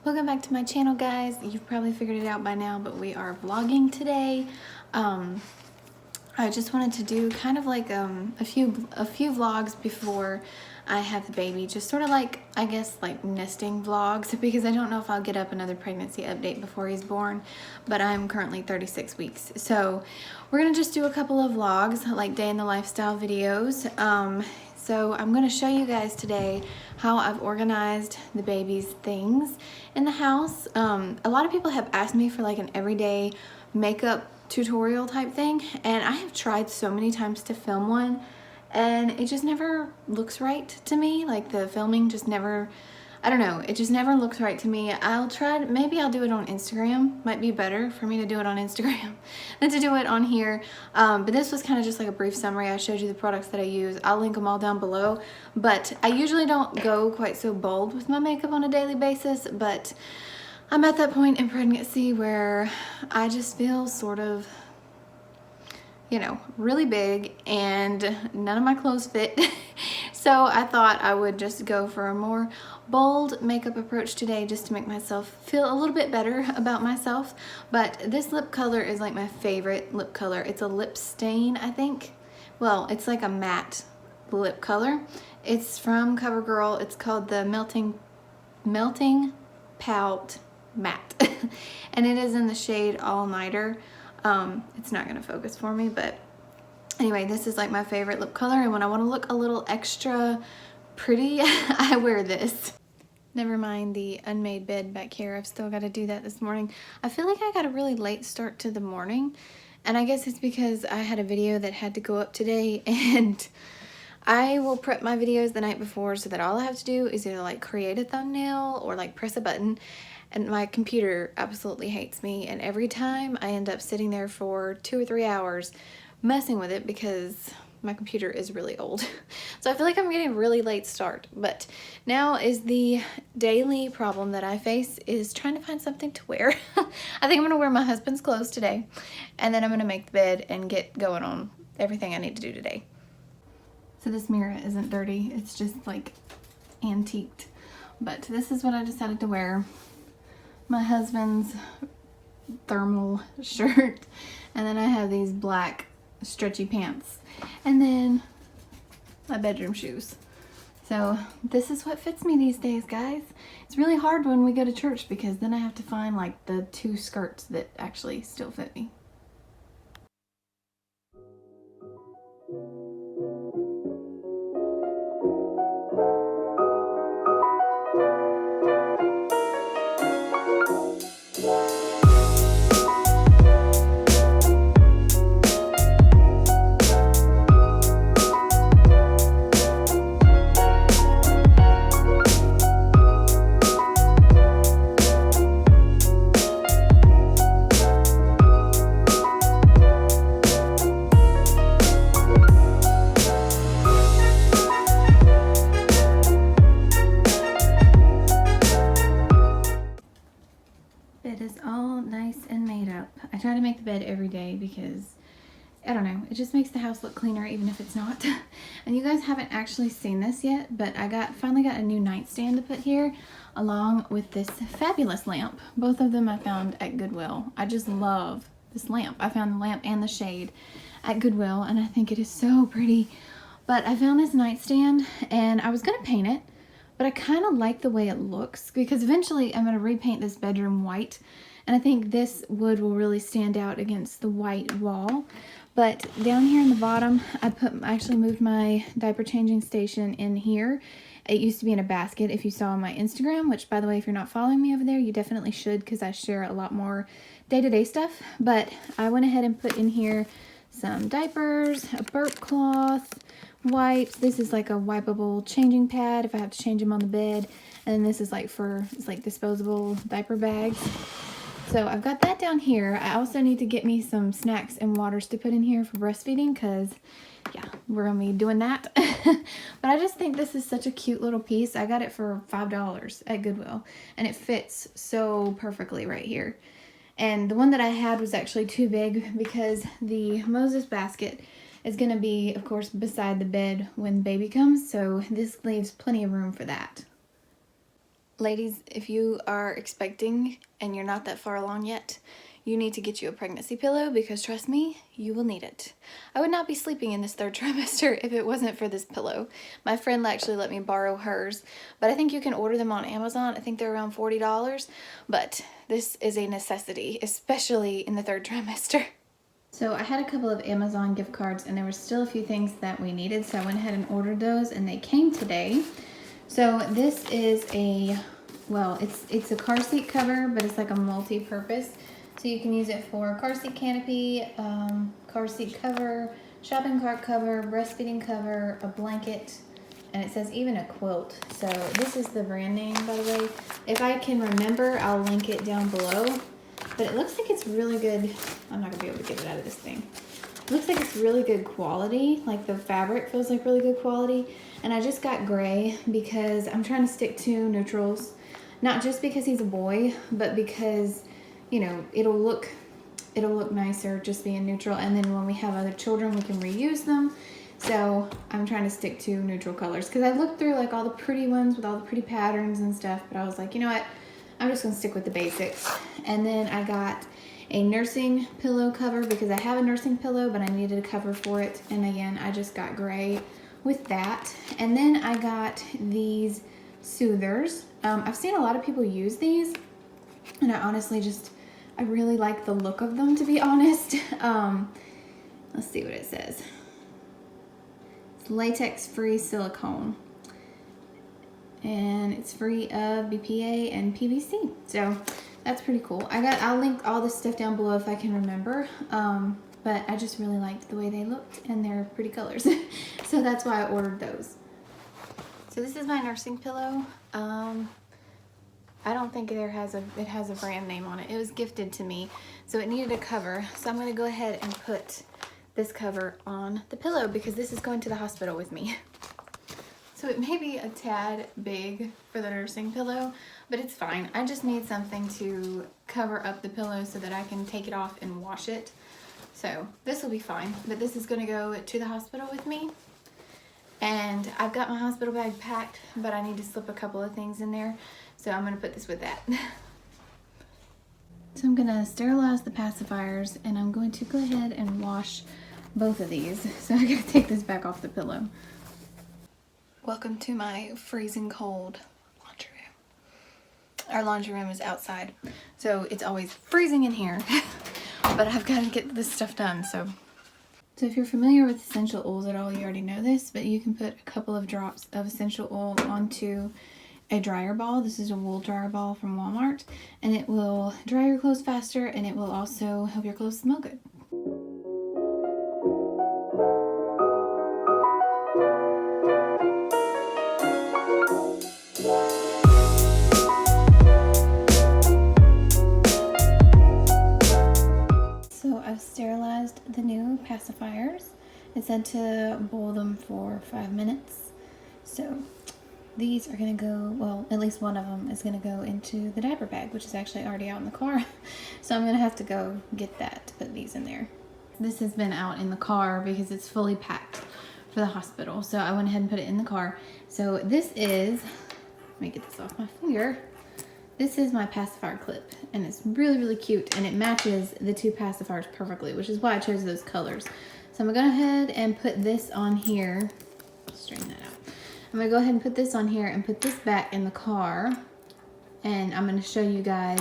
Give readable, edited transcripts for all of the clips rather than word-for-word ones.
Welcome back to my channel, guys. You've probably figured it out by now, but we are vlogging today. I just wanted to do kind of like a few vlogs before I have the baby, just sort of like, I guess, like nesting vlogs, because I don't know if I'll get up another pregnancy update before he's born, but I'm currently 36 weeks. So we're gonna just do a couple of vlogs, like day in the lifestyle videos. So I'm gonna show you guys today how I've organized the baby's things in the house. A lot of people have asked me for like an everyday makeup tutorial type thing, and I have tried so many times to film one, and it just never looks right to me. Like the filming just never, I don't know, it just never looks right to me. I'll try, maybe I'll do it on Instagram. Might be better for me to do it on Instagram than to do it on here. But this was kind of just like a brief summary. I showed you the products that I use. I'll link them all down below, but I usually don't go quite so bold with my makeup on a daily basis, but I'm at that point in pregnancy where I just feel sort of, you know, really big and none of my clothes fit. So I thought I would just go for a more bold makeup approach today, just to make myself feel a little bit better about myself. But this lip color is like my favorite lip color. It's a lip stain, I think. Well, it's like a matte lip color. It's from Covergirl. It's called the Melting Pout Matte. And it is in the shade All Nighter. It's not gonna focus for me, but anyway, this is like my favorite lip color, and when I want to look a little extra pretty, I wear this. Never mind the unmade bed back here. I've still got to do that this morning. I feel like I got a really late start to the morning, and I guess it's because I had a video that had to go up today, and I will prep my videos the night before so that all I have to do is either like create a thumbnail or like press a button. And my computer absolutely hates me, and every time I end up sitting there for 2 or 3 hours messing with it because my computer is really old. So I feel like I'm getting a really late start, but now is the daily problem that I face, is trying to find something to wear. I think I'm gonna wear my husband's clothes today, and then I'm gonna make the bed and get going on everything I need to do today. So this mirror isn't dirty, it's just like antiqued, but this is what I decided to wear. My husband's thermal shirt, and then I have these black stretchy pants, and then my bedroom shoes. So this is what fits me these days, guys. It's really hard when we go to church, because then I have to find like the 2 skirts that actually still fit me. today because I don't know, it just makes the house look cleaner even if it's not. And you guys haven't actually seen this yet, but I finally got a new nightstand to put here along with this fabulous lamp. Both of them I found at Goodwill. I just love this lamp. I found the lamp and the shade at Goodwill and I think it is so pretty. But I found this nightstand and I was gonna paint it, but I kind of like the way it looks because eventually I'm gonna repaint this bedroom white. And I think this wood will really stand out against the white wall. But down here in the bottom, I actually moved my diaper changing station in here. It used to be in a basket if you saw on my Instagram, which by the way, if you're not following me over there, you definitely should because I share a lot more day-to-day stuff. But I went ahead and put in here some diapers, a burp cloth, wipes. This is like a wipeable changing pad if I have to change them on the bed. And then this is like it's like disposable diaper bags. So I've got that down here. I also need to get me some snacks and waters to put in here for breastfeeding because, yeah, we're going to be doing that. But I just think this is such a cute little piece. I got it for $5 at Goodwill, and it fits so perfectly right here. And the one that I had was actually too big because the Moses basket is going to be, of course, beside the bed when baby comes. So this leaves plenty of room for that. Ladies, if you are expecting and you're not that far along yet, you need to get you a pregnancy pillow because trust me, you will need it. I would not be sleeping in this 3rd trimester if it wasn't for this pillow. My friend actually let me borrow hers, but I think you can order them on Amazon. I think they're around $40, but this is a necessity, especially in the 3rd trimester. So I had a couple of Amazon gift cards and there were still a few things that we needed, so I went ahead and ordered those and they came today. So this is it's a car seat cover, but it's like a multi-purpose. So you can use it for car seat canopy, car seat cover, shopping cart cover, breastfeeding cover, a blanket, and it says even a quilt. So this is the brand name, by the way. If I can remember, I'll link it down below. But it looks like it's really good. I'm not gonna be able to get it out of this thing. It looks like it's really good quality. Like the fabric feels like really good quality. And I just got gray because I'm trying to stick to neutrals. Not just because he's a boy, but because, you know, it'll look nicer just being neutral. And then when we have other children, we can reuse them. So I'm trying to stick to neutral colors because I looked through like all the pretty ones with all the pretty patterns and stuff. But I was like, you know what? I'm just gonna stick with the basics. And then I got a nursing pillow cover because I have a nursing pillow, but I needed a cover for it. And again, I just got gray with that. And then I got these SOOTHERS. I've seen a lot of people use these, and I really like the look of them, to be honest. Let's see what it says. It's latex-free silicone, and it's free of BPA and PVC. So that's pretty cool. I'll link all this stuff down below if I can remember. But I just really liked the way they looked, and they're pretty colors. So that's why I ordered those. So this is my nursing pillow. I don't think it has a brand name on it. It was gifted to me, so it needed a cover. So I'm gonna go ahead and put this cover on the pillow because this is going to the hospital with me. So it may be a tad big for the nursing pillow, but it's fine. I just need something to cover up the pillow so that I can take it off and wash it. So this will be fine, but this is gonna go to the hospital with me. And I've got my hospital bag packed, but I need to slip a couple of things in there. So I'm gonna put this with that. So I'm gonna sterilize the pacifiers and I'm going to go ahead and wash both of these. So I gotta take this back off the pillow. Welcome to my freezing cold laundry room. Our laundry room is outside, so it's always freezing in here. But I've got to get this stuff done. So if you're familiar with essential oils at all, you already know this, but you can put a couple of drops of essential oil onto a dryer ball. This is a wool dryer ball from Walmart, and it will dry your clothes faster, and it will also help your clothes smell good. So I've sterilized the new pacifiers. It said to boil them for 5 minutes. So these are going to go, well, at least one of them is going to go into the diaper bag, which is actually already out in the car. So I'm going to have to go get that to put these in there. This has been out in the car because it's fully packed for the hospital. So I went ahead and put it in the car. So this is, let me get this off my finger. This is my pacifier clip, and it's really, really cute, and it matches the two pacifiers perfectly, which is why I chose those colors. So I'm gonna go ahead and put this on here. Straighten that out. I'm gonna go ahead and put this on here and put this back in the car, and I'm gonna show you guys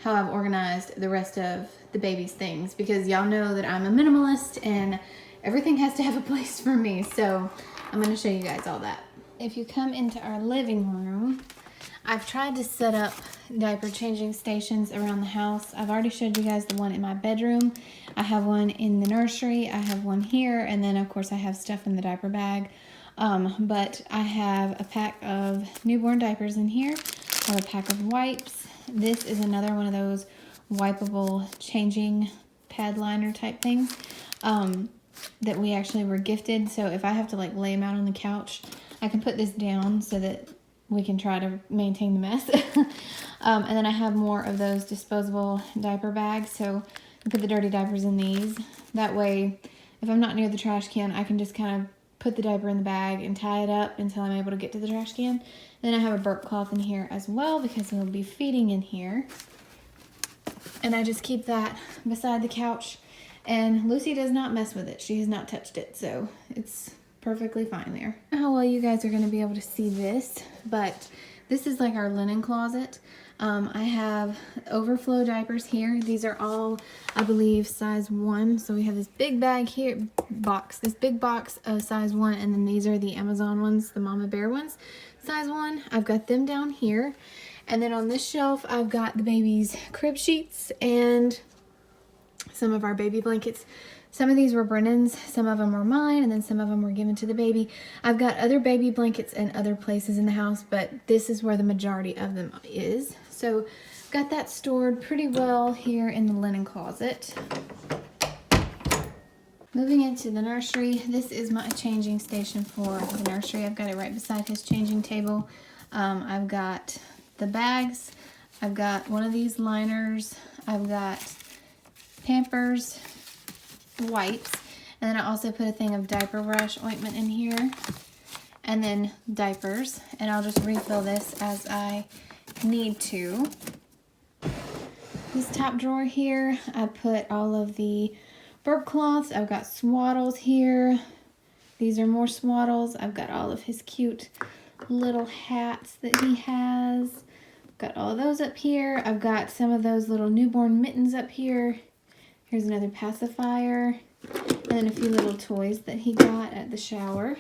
how I've organized the rest of the baby's things, because y'all know that I'm a minimalist and everything has to have a place for me. So I'm gonna show you guys all that. If you come into our living room, I've tried to set up diaper changing stations around the house. I've already showed you guys the one in my bedroom. I have one in the nursery. I have one here. And then, of course, I have stuff in the diaper bag. But I have a pack of newborn diapers in here. I have a pack of wipes. This is another one of those wipeable changing pad liner type things that we actually were gifted. So if I have to like lay them out on the couch, I can put this down so that we can try to maintain the mess. And then I have more of those disposable diaper bags. So I put the dirty diapers in these. That way, if I'm not near the trash can, I can just kind of put the diaper in the bag and tie it up until I'm able to get to the trash can. Then I have a burp cloth in here as well because we'll be feeding in here. And I just keep that beside the couch. And Lucy does not mess with it. She has not touched it, so it's perfectly fine there. I don't know how well you guys are going to be able to see this, but this is like our linen closet. I have overflow diapers here. These are all, I believe, size 1. So we have this big bag here, this big box of size 1, and then these are the Amazon ones, the Mama Bear ones, size 1. I've got them down here. And then on this shelf, I've got the baby's crib sheets and some of our baby blankets. Some of these were Brennan's, some of them were mine, and then some of them were given to the baby. I've got other baby blankets in other places in the house, but this is where the majority of them is. So I've got that stored pretty well here in the linen closet. Moving into the nursery, this is my changing station for the nursery. I've got it right beside his changing table. I've got the bags. I've got one of these liners. I've got Pampers, wipes, and then I also put a thing of diaper rash ointment in here, and then diapers, and I'll just refill this as I need to. This top drawer here, I put all of the burp cloths. I've got swaddles here. These are more swaddles. I've got all of his cute little hats that he has. Got all of those up here. I've got some of those little newborn mittens up here. Here's another pacifier, and then a few little toys that he got at the shower.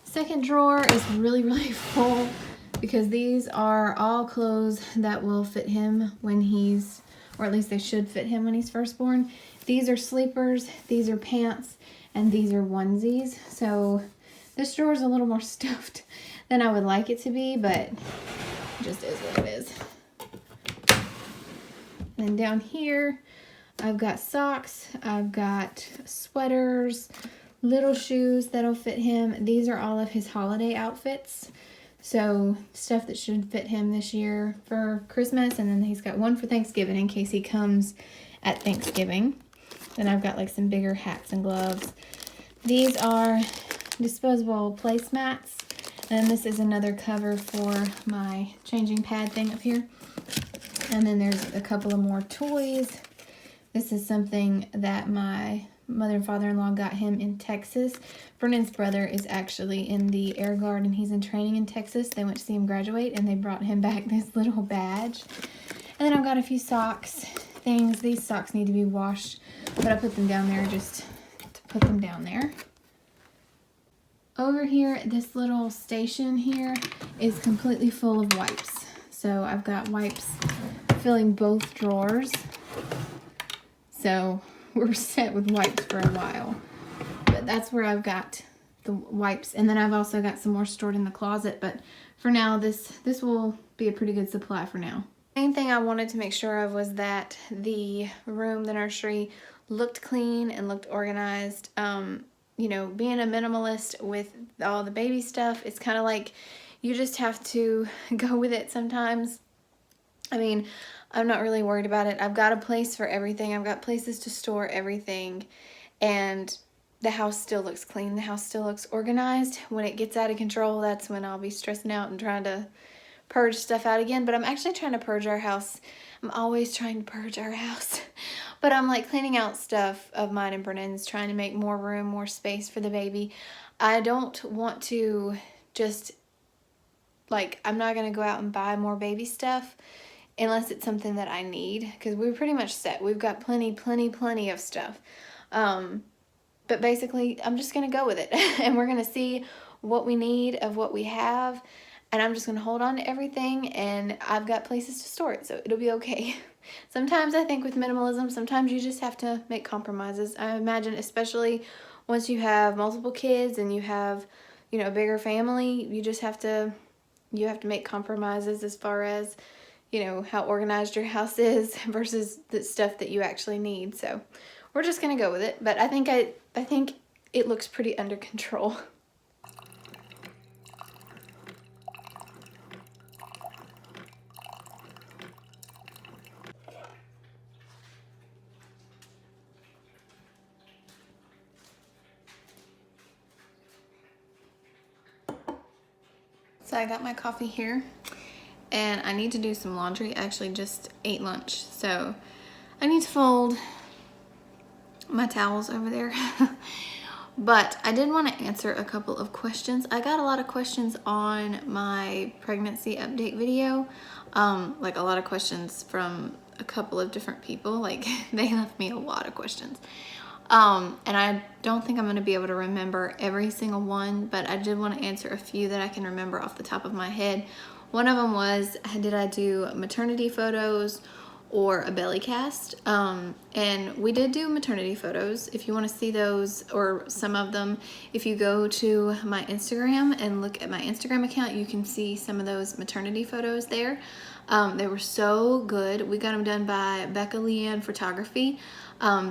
Second drawer is really, really full because these are all clothes that will fit him when he's, or at least they should fit him when he's first born. These are sleepers, these are pants, and these are onesies. So this drawer is a little more stuffed than I would like it to be, but it just is what it is. And down here, I've got socks, I've got sweaters, little shoes that'll fit him. These are all of his holiday outfits. So stuff that should fit him this year for Christmas. And then he's got one for Thanksgiving in case he comes at Thanksgiving. Then I've got like some bigger hats and gloves. These are disposable placemats. And this is another cover for my changing pad thing up here. And then there's a couple of more toys. This is something that my mother and father-in-law got him in Texas. Vernon's brother is actually in the Air Guard and he's in training in Texas. They went to see him graduate and they brought him back this little badge. And then I've got a few socks things. These socks need to be washed, but I put them down there just to put them down there. Over here, this little station here is completely full of wipes. So I've got wipes filling both drawers. So we're set with wipes for a while. But that's where I've got the wipes. And then I've also got some more stored in the closet. But for now, this will be a pretty good supply for now. Main thing I wanted to make sure of was that the room, the nursery, looked clean and looked organized. You know, being a minimalist with all the baby stuff, it's kind of like you just have to go with it sometimes. I mean, I'm not really worried about it. I've got a place for everything. I've got places to store everything, and the house still looks clean. The house still looks organized. When it gets out of control, that's when I'll be stressing out and trying to purge stuff out again. But I'm actually trying to purge our house. I'm always trying to purge our house. But I'm like cleaning out stuff of mine and Brennan's, trying to make more room, more space for the baby. I don't want to just, like, I'm not going to go out and buy more baby stuff unless it's something that I need, because we're pretty much set. We've got plenty of stuff. But basically, I'm just going to go with it. And we're going to see what we need of what we have. And I'm just going to hold on to everything. And I've got places to store it, so it'll be okay. Sometimes I think with minimalism, sometimes you just have to make compromises. I imagine, especially once you have multiple kids and you have, you know, a bigger family, you just have to, make compromises as far as, you know, how organized your house is versus the stuff that you actually need. So we're just going to go with it. But I think it looks pretty under control. So I got my coffee here, and I need to do some laundry. I actually just ate lunch, so I need to fold my towels over there. But I did want to answer a couple of questions. I got a lot of questions on my pregnancy update video. Like a lot of questions from a couple of different people. Like they left me a lot of questions. And I don't think I'm going to be able to remember every single one, but I did want to answer a few that I can remember off the top of my head. One of them was, did I do maternity photos or a belly cast? And we did do maternity photos. If you want to see those or some of them, if you go to my Instagram and look at my Instagram account, you can see some of those maternity photos there. They were so good. We got them done by Becca Leanne Photography.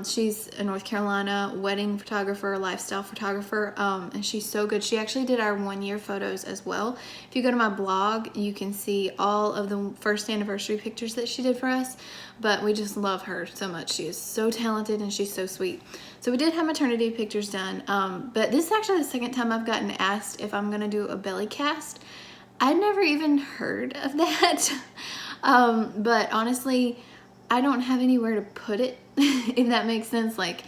She's a North Carolina wedding photographer, lifestyle photographer, and she's so good. She actually did our 1-year photos as well. If you go to my blog, you can see all of the first anniversary pictures that she did for us, but we just love her so much. She is so talented and she's so sweet. So we did have maternity pictures done, but this is actually the second time I've gotten asked if I'm going to do a belly cast. I'd never even heard of that, but honestly, I don't have anywhere to put it, if that makes sense. Like,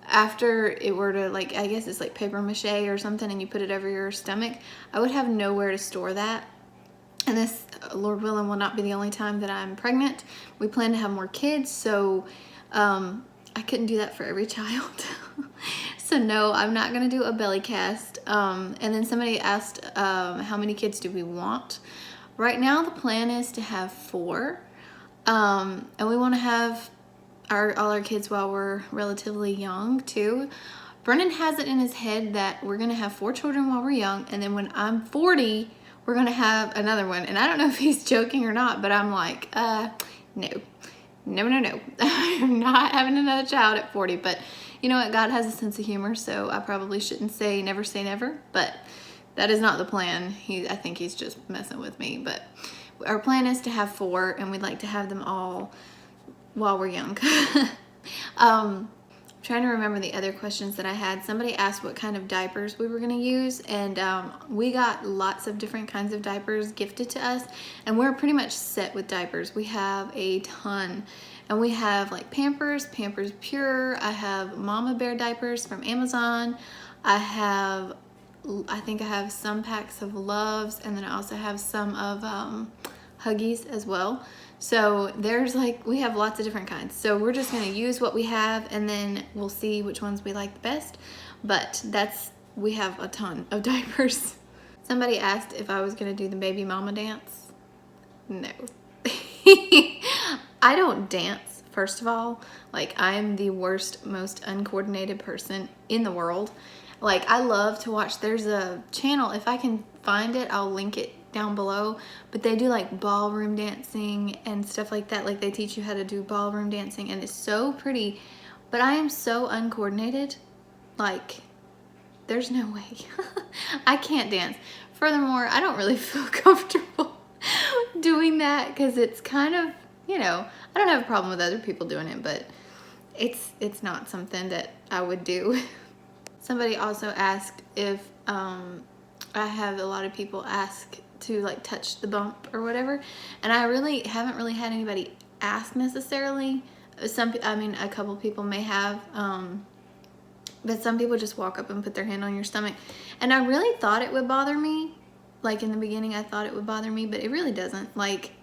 after it were to, like, I guess it's like paper mache or something, and you put it over your stomach, I would have nowhere to store that. And this, Lord willing, will not be the only time that I'm pregnant. We plan to have more kids, so I couldn't do that for every child. So no, I'm not gonna do a belly cast. And then somebody asked, how many kids do we want? Right now, the plan is to have 4. And we want to have all our kids while we're relatively young too. Brennan has it in his head that we're going to have 4 children while we're young, and then when I'm 40, we're going to have another one. And I don't know if he's joking or not, but I'm like, no. I'm not having another child at 40. But you know what? God has a sense of humor, so I probably shouldn't say never, but that is not the plan. I think he's just messing with me, but our plan is to have 4, and we'd like to have them all while we're young. I'm trying to remember the other questions that I had. Somebody asked what kind of diapers we were going to use, and we got lots of different kinds of diapers gifted to us, and we're pretty much set with diapers. We have a ton, and we have like Pampers Pure. I have Mama Bear diapers from Amazon. I think I have some packs of Loves, and then I also have some of Huggies as well. So there's we have lots of different kinds. So we're just going to use what we have, and then we'll see which ones we like the best. But we have a ton of diapers. Somebody asked if I was going to do the baby mama dance. No. I don't dance, first of all. I am the worst, most uncoordinated person in the world. I love to watch, there's a channel, if I can find it, I'll link it down below, but they do ballroom dancing and stuff like that. They teach you how to do ballroom dancing, and it's so pretty, but I am so uncoordinated. There's no way. I can't dance. Furthermore, I don't really feel comfortable doing that because it's kind of you know, I don't have a problem with other people doing it, but it's not something that I would do. Somebody also asked if I have a lot of people ask to like touch the bump or whatever, and I haven't really had anybody ask necessarily. I mean, a couple people may have, but some people just walk up and put their hand on your stomach, and I really thought it would bother me. Like in the beginning, I thought it would bother me, but it really doesn't. Like,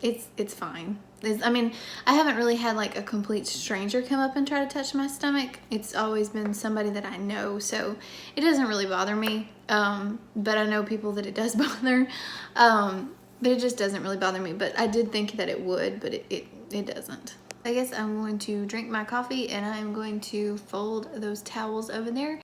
it's fine. I mean, I haven't really had like a complete stranger come up and try to touch my stomach. It's always been somebody that I know, so it doesn't really bother me. But I know people that it does bother. But it just doesn't really bother me. But I did think that it would, but it doesn't. I guess I'm going to drink my coffee, and I'm going to fold those towels over there.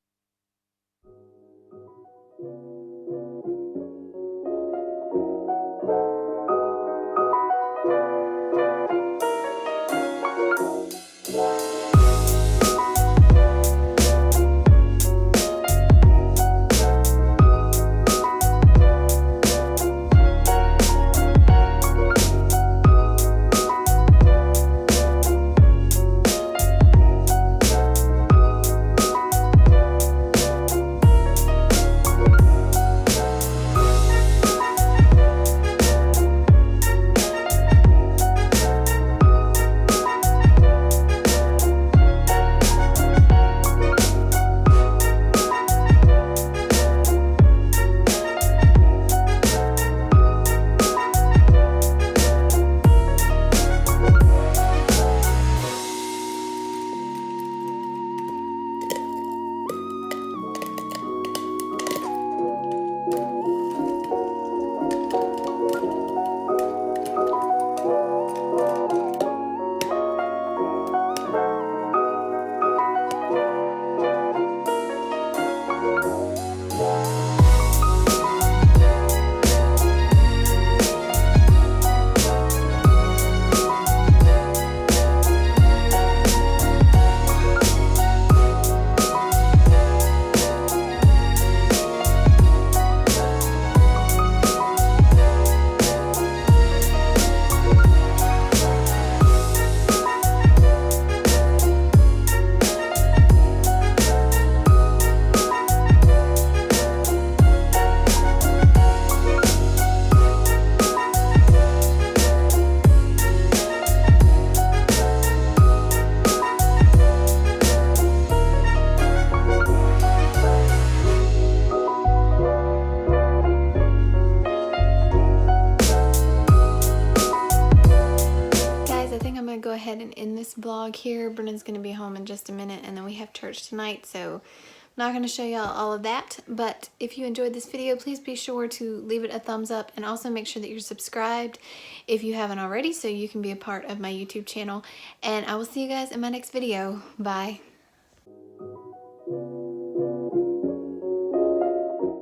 Go ahead and end this vlog here. Brennan's going to be home in just a minute, and then we have church tonight, so I'm not going to show y'all all of that. But if you enjoyed this video, please be sure to leave it a thumbs up, and also make sure that you're subscribed if you haven't already, so you can be a part of my YouTube channel. And I will see you guys in my next video. Bye.